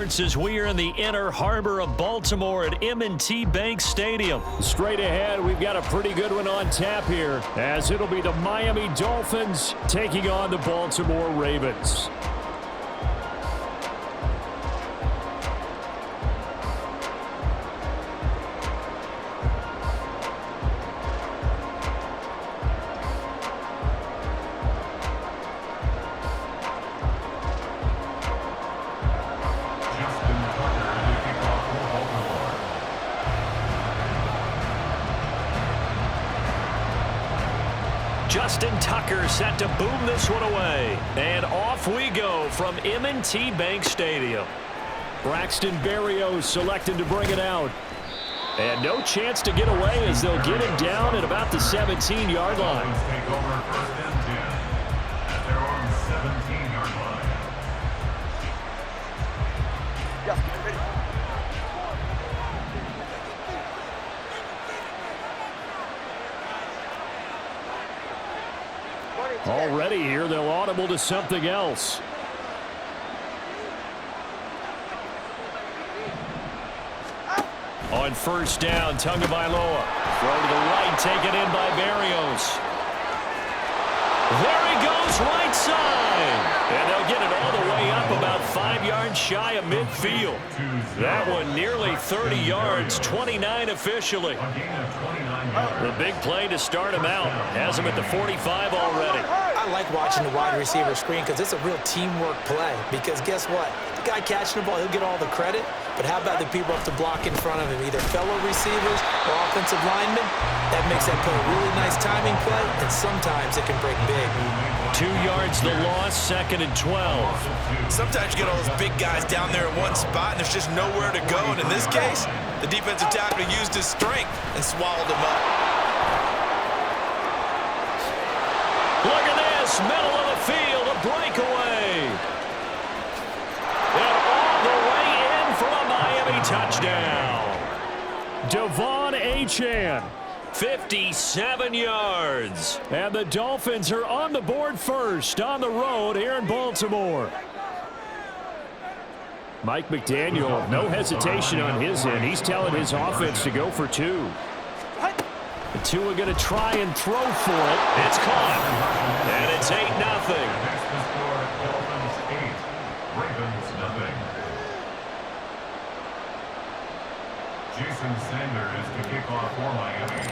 As we are in the inner harbor of Baltimore at M&T Bank Stadium. Straight ahead, we've got a pretty good one on tap here, as it'll be the Miami Dolphins taking on the Baltimore Ravens. Justin Tucker set to boom this one away. And off we go from M&T Bank Stadium. Braxton Berrios selected to bring it out. And no chance to get away as they'll get him down at about the 17-yard line. Take over first and 10 at their own 17-yard line. Already here, they'll audible to something else. On first down, Tagovailoa. Throw to the right, taken in by Berrios. There he goes, right side. And they'll get it all the way up about 5 yards shy of midfield. That one nearly 30 yards, 29 officially. The big play to start him out. Has him at the 45 already. I like watching the wide receiver screen because it's a real teamwork play. Because guess what? The guy catching the ball, he'll get all the credit. But how about the people up to block in front of him, either fellow receivers or offensive linemen? That makes that play a really nice timing play, and sometimes it can break big. 2 yards the loss, 2nd and 12. Sometimes you get all those big guys down there in one spot, and there's just nowhere to go. And in this case, the defensive tackle used his strength and swallowed him up. Look at this, middle of the field, a breakaway. And all the way in for a Miami touchdown. Devon Achane. 57 yards. And the Dolphins are on the board first on the road here in Baltimore. Mike McDaniel, no hesitation on his end. He's telling his offense to go for 2. The two are going to try and throw for it. It's caught. And it's 8-0. Next to score, Dolphins 8, Ravens nothing. Jason Sanders to kick off for Miami.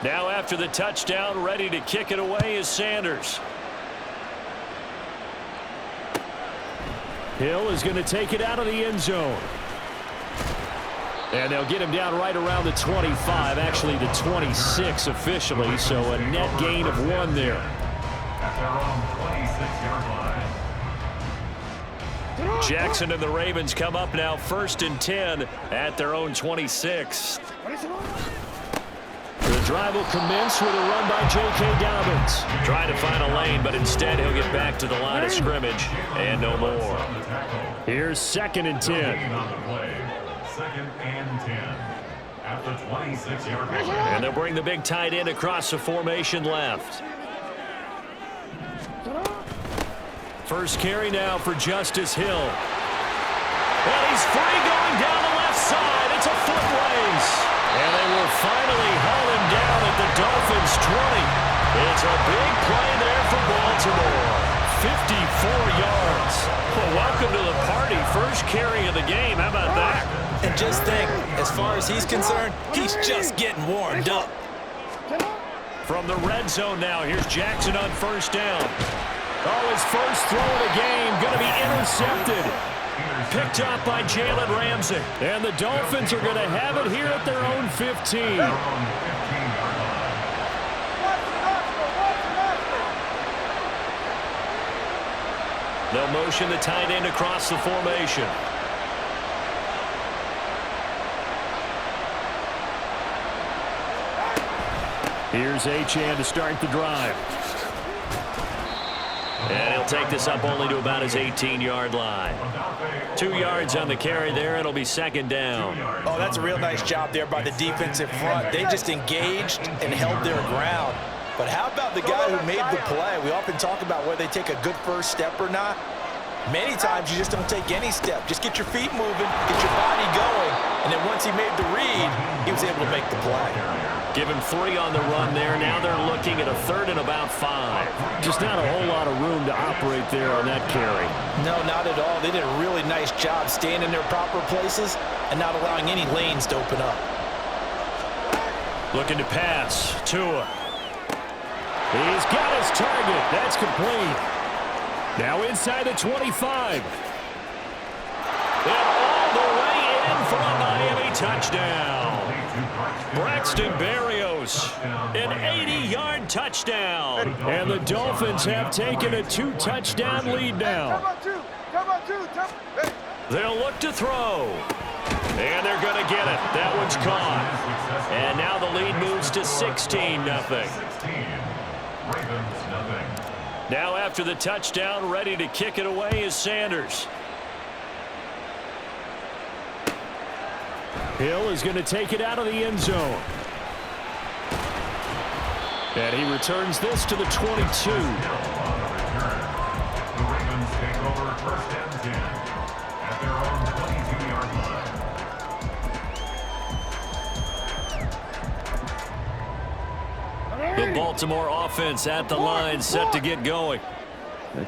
Now after the touchdown, ready to kick it away is Sanders. Hill is going to take it out of the end zone. And they'll get him down right around the 25, actually the 26 officially, so a net gain of 1 there. At their own 26-yard line. Jackson and the Ravens come up now 1st and 10 at their own 26. The drive will commence with a run by J.K. Dobbins. Trying to find a lane, but instead he'll get back to the line of scrimmage and no more. Here's 2nd and 10. On the play. 2nd and 10 at the 26-yard line. And they'll bring the big tight end across the formation left. First carry now for Justice Hill. And he's free going down the left side. It's a foot race. And they will finally haul him down at the Dolphins 20. It's a big play there for Baltimore. 54 yards. Well, welcome to the party. First carry of the game. How about that? And just think, as far as he's concerned, he's just getting warmed up. From the red zone now, here's Jackson on first down. Oh, his first throw of the game going to be intercepted. Picked up by Jalen Ramsey. And the Dolphins are going to have it here at their own 15. They'll motion the tight end across the formation. Here's Achane to start the drive. And he'll take this up only to about his 18-yard line. 2 yards on the carry there. It'll be 2nd down. Oh, that's a real nice job there by the defensive front. They just engaged and held their ground. But how about the guy who made the play? We often talk about whether they take a good first step or not. Many times you just don't take any step. Just get your feet moving, get your body going, and then once he made the read, he was able to make the play. Give him 3 on the run there. Now they're looking at a 3rd and about 5. Just not a whole lot of room to operate there on that carry. No, not at all. They did a really nice job staying in their proper places and not allowing any lanes to open up. Looking to pass. Tua. He's got his target. That's complete. Now inside the 25. And all the way in for a Miami touchdown. Braxton Berrios, an 80-yard touchdown. And the Dolphins have taken a 2-touchdown lead now. They'll look to throw. And they're going to get it. That one's caught. And now the lead moves to 16-0. Now after the touchdown, ready to kick it away is Sanders. Hill is going to take it out of the end zone. And he returns this to the 22. The Ravens take over 1st and 10 at their own 22-yard line. The Baltimore offense at the line, set to get going.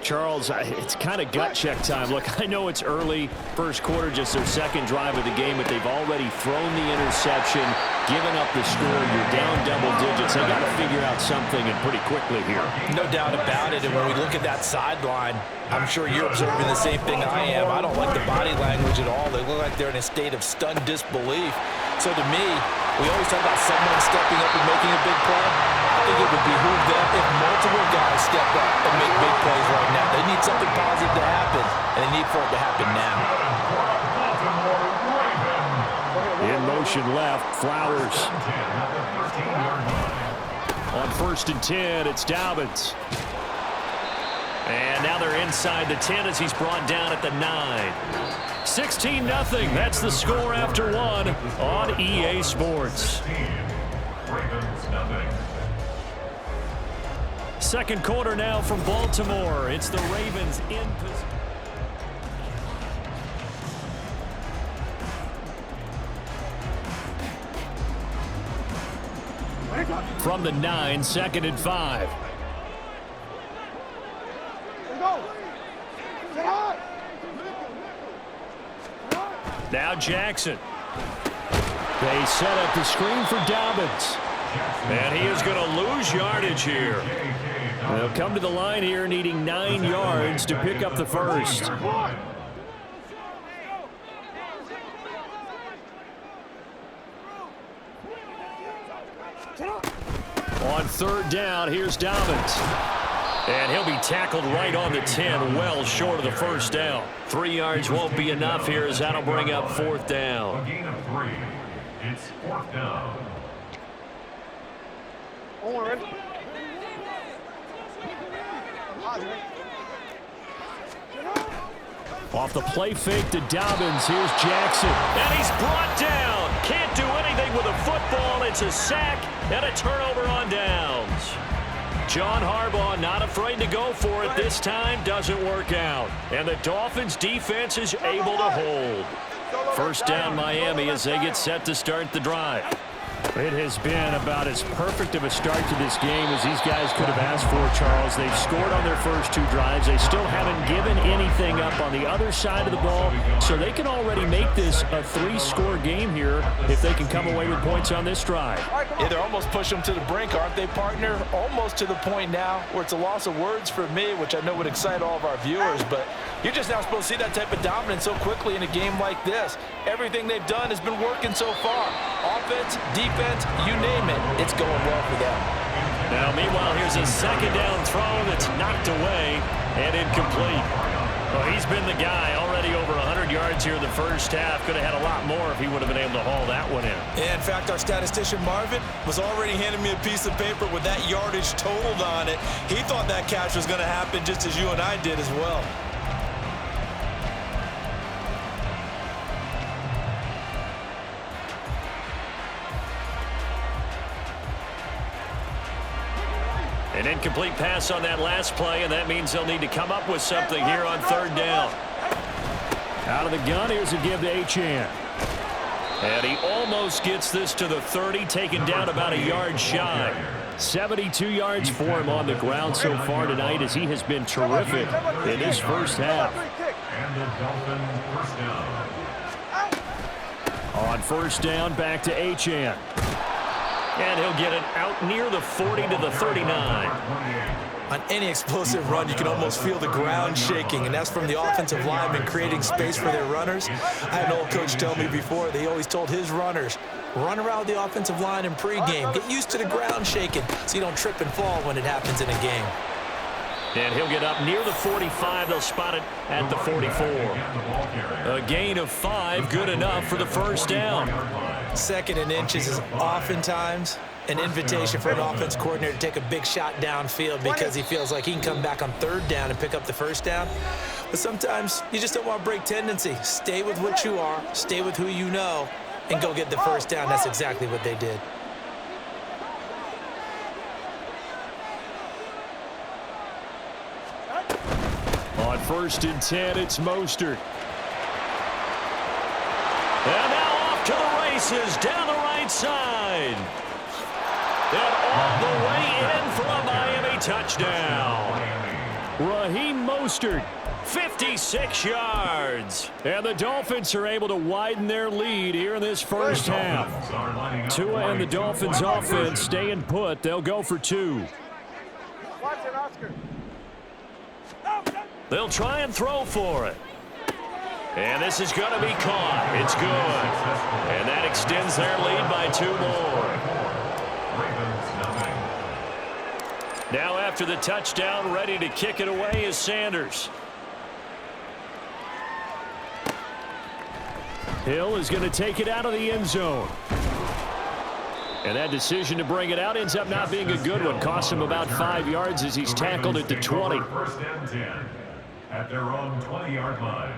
Charles, it's kind of gut check time. Look, I know it's early, first quarter, just their 2nd drive of the game, but they've already thrown the interception, given up the score. You're down double digits. They got to figure out something, and pretty quickly here. No doubt about it. And when we look at that sideline, I'm sure you're observing the same thing I am. I don't like the body language at all. They look like they're in a state of stunned disbelief. So to me, we always talk about someone stepping up and making a big play. I think it would behoove them if multiple guys step up and make big plays right now. They need something positive to happen, and they need for it to happen now. In motion left, Flowers. On 1st and 10, it's Dobbins. And now they're inside the 10 as he's brought down at the 9. 16-0. That's the score after 1 on EA Sports. Second quarter now from Baltimore. It's the Ravens in position. From the 9, 2nd and 5. Now Jackson. They set up the screen for Dobbins. And he is going to lose yardage here. They'll come to the line here needing 9 yards to pick up the first. On 3rd down, here's Dobbins. And he'll be tackled right on the 10, well short of the first down. 3 yards won't be enough here as that'll bring up 4th down. A gain of 3. It's 4th down. Off the play fake to Dobbins, here's Jackson. And he's brought down. Can't do anything with a football. It's a sack and a turnover on downs. John Harbaugh not afraid to go for it this time. Doesn't work out. And the Dolphins defense is able to hold. First down Miami as they get set to start the drive. It has been about as perfect of a start to this game as these guys could have asked for, Charles. They've scored on their first 2 drives. They still haven't given anything up on the other side of the ball, so they can already make this a 3-score game here if they can come away with points on this drive. Yeah, they're almost pushing them to the brink, aren't they, partner? Almost to the point now where it's a loss of words for me, which I know would excite all of our viewers, but you're just now supposed to see that type of dominance so quickly in a game like this. Everything they've done has been working so far. Offense, defense, you name it, it's going well for them. Now, meanwhile, here's a 2nd down throw that's knocked away and incomplete. Well, he's been the guy already over 100 yards here in the first half. Could have had a lot more if he would have been able to haul that one in. Yeah, in fact, our statistician Marvin was already handing me a piece of paper with that yardage totaled on it. He thought that catch was going to happen just as you and I did as well. An incomplete pass on that last play, and that means they'll need to come up with something here on third down. Out of the gun, here's a give to Achane. And he almost gets this to the 30, taken down about a yard shy. 72 yards for him on the ground so far tonight, as he has been terrific in his first half. And the Dolphins first down. On first down, back to Achane. And he'll get it out near the 40 to the 39. On any explosive run, you can almost feel the ground shaking, and that's from the offensive linemen creating space for their runners. I had an old coach tell me before, they always told his runners, run around the offensive line in pregame. Get used to the ground shaking so you don't trip and fall when it happens in a game. And he'll get up near the 45. They'll spot it at the 44. A gain of 5, good enough for the first down. Second and inches is oftentimes an invitation for an offense coordinator to take a big shot downfield because he feels like he can come back on third down and pick up the first down. But sometimes you just don't want to break tendency. Stay with what you are, stay with who you know, and go get the first down. That's exactly what they did. On first and 10, it's Mostert. And now off to the races down the right side. And all the way in for a Miami touchdown. Raheem Mostert, 56 yards. And the Dolphins are able to widen their lead here in this first half. Tua and the Dolphins offense staying put. They'll go for 2. They'll try and throw for it. And this is going to be caught. It's good. And that extends their lead by 2 more. Now after the touchdown, ready to kick it away is Sanders. Hill is going to take it out of the end zone. And that decision to bring it out ends up not being a good one. Cost him about 5 yards as he's tackled at the 20. First and 10 at their own 20-yard line.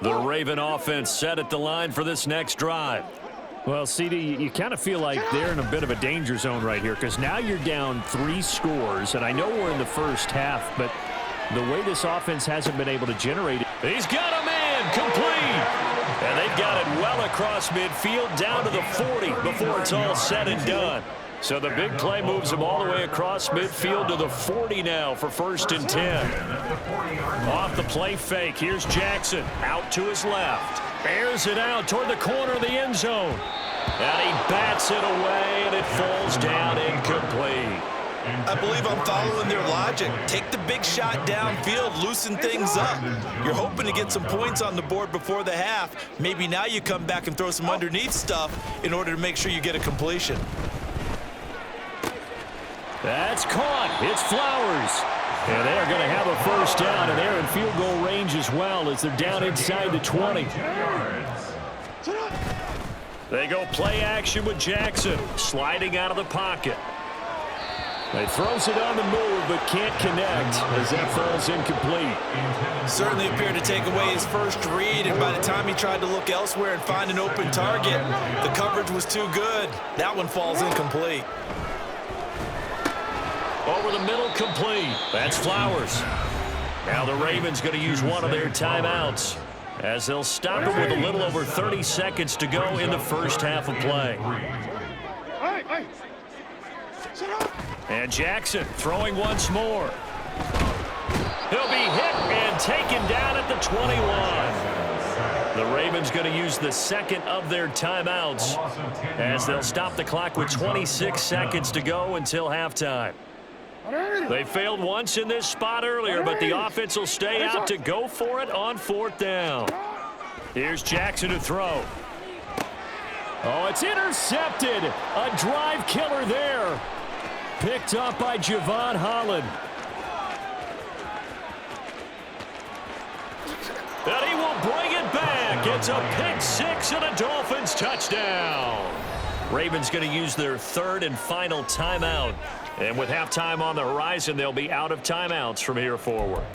The Raven offense set at the line for this next drive. Well, CD, you kind of feel like they're in a bit of a danger zone right here because now you're down 3 scores, and I know we're in the first half, but the way this offense hasn't been able to generate it. He's got a man complete, and they've got it well across midfield down to the 40 before it's all said and done. So the big play moves him all the way across midfield to the 40 now for first and 10. Off the play fake, here's Jackson out to his left. Airs it out toward the corner of the end zone. And he bats it away, and it falls down incomplete. I believe I'm following their logic. Take the big shot downfield, loosen things up. You're hoping to get some points on the board before the half. Maybe now you come back and throw some underneath stuff in order to make sure you get a completion. That's caught. It's Flowers. And they're going to have a first down, and they're in field goal range as well as they're down inside the 20. They go play action with Jackson, sliding out of the pocket. He throws it on the move, but can't connect as that falls incomplete. Certainly appeared to take away his first read, and by the time he tried to look elsewhere and find an open target, the coverage was too good. That one falls incomplete. Over the middle, complete. That's Flowers. Now the Ravens going to use one of their timeouts as they'll stop it with a little over 30 seconds to go in the first half of play. And Jackson throwing once more. He'll be hit and taken down at the 21. The Ravens going to use the second of their timeouts as they'll stop the clock with 26 seconds to go until halftime. They failed once in this spot earlier, but the offense will stay out to go for it on fourth down. Here's Jackson to throw. Oh, it's intercepted. A drive killer there. Picked up by Javon Holland. And he will bring it back. It's a pick six and a Dolphins touchdown. Ravens going to use their third and final timeout. And with halftime on the horizon, they'll be out of timeouts from here forward.